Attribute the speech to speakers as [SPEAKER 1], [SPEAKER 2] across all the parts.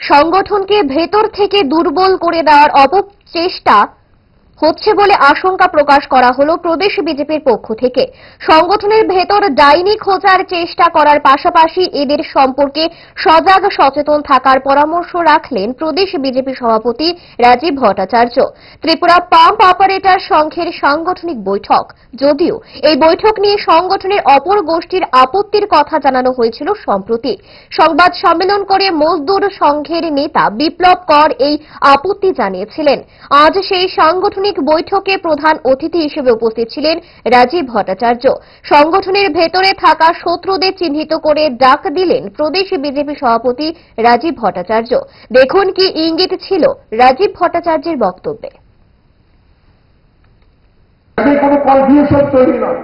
[SPEAKER 1] সংগঠনকে ভেতর থেকে দুর্বল করে দেওয়ার অপচেষ্টা হচ্ছে বলে আশঙ্কা প্রকাশ করা হলো প্রদেশ বিজেপির পক্ষ থেকে। সংগঠনের ভেতর ডাইনি খোঁজার চেষ্টা করার পাশাপাশি এদের সম্পর্কে সজাগ সচেতন থাকার পরামর্শ রাখলেন প্রদেশ বিজেপি সভাপতি রাজীব ভট্টাচার্য। ত্রিপুরা পাম্প অপারেটর সংঘের সাংগঠনিক বৈঠক, যদিও এই বৈঠক নিয়ে সংগঠনের অপর গোষ্ঠীর আপত্তির কথা জানানো হয়েছিল সম্প্রতি। সংবাদ সম্মেলন করে মজদুর সংঘের নেতা বিপ্লব কর এই আপত্তি জানিয়েছিলেন। আজ সেই সাংগঠনিক বৈঠকে প্রধান অতিথি হিসেবে উপস্থিত ছিলেন রাজীব ভট্টাচার্য। সংগঠনের ভেতরে থাকা শত্রুদের চিহ্নিত করে ডাক দিলেন প্রদেশ বিজেপি সভাপতি রাজীব ভট্টাচার্য। দেখুন কি ইঙ্গিত ছিল রাজীব ভট্টাচার্যের বক্তব্যে।
[SPEAKER 2] কোনো কনফিউশন তৈরি নয়।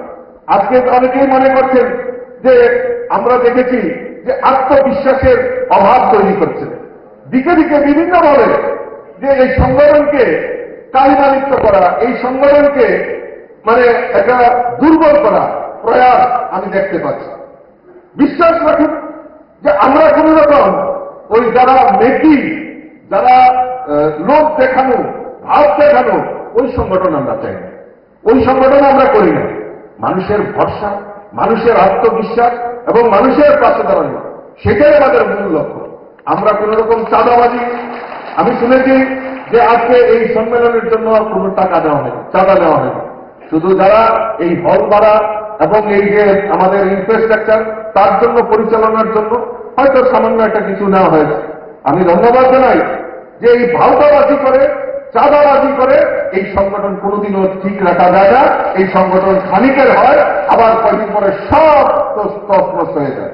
[SPEAKER 2] আজকে অনেকেই মনে করছেন যে আমরা দেখেছি যে আত্মবিশ্বাসের অভাব তৈরি করছে, দিকে দিকে বিভিন্ন ভাবে যে এই সংগঠনকে কালিমালিপ্ত করা, এই সংগঠনকে একটা দুর্বল করা প্রয়াস আমি দেখতে পাচ্ছি। বিশ্বাস রাখুন যে আমরা কোন রকম ওই যারা মেকি, যারা লোক দেখানো, ভাব দেখানো, ওই সংগঠন আমরা চাই না, ওই সংগঠন আমরা করি না। মানুষের ভরসা, মানুষের আত্মবিশ্বাস এবং মানুষের পাশে দাঁড়ানো, সেটাই আমাদের মূল লক্ষ্য। আমরা কোন রকম চাঁদাবাজি, আমি শুনেছি যে আজকে এই সম্মেলনের জন্য কোনো টাকা দেওয়া হয়নি, চাঁদা দেওয়া হয়নি। শুধু যারা এই হল ভাড়া এবং এই যে আমাদের ইনফ্রাস্ট্রাকচার তার জন্য পরিচালনার জন্য হয়তো সামান্য একটা কিছু নেওয়া হয়েছে। আমি ধন্যবাদ জানাই যে এই ভাওতাবাজি করে, চাঁদাবাজি করে এই সংগঠন কোনোদিনও ঠিক রাখা যায় না। এই সংগঠন খানিকের হয়, আবার কয়েকদিন পরে সব তছনছ হয়ে যায়।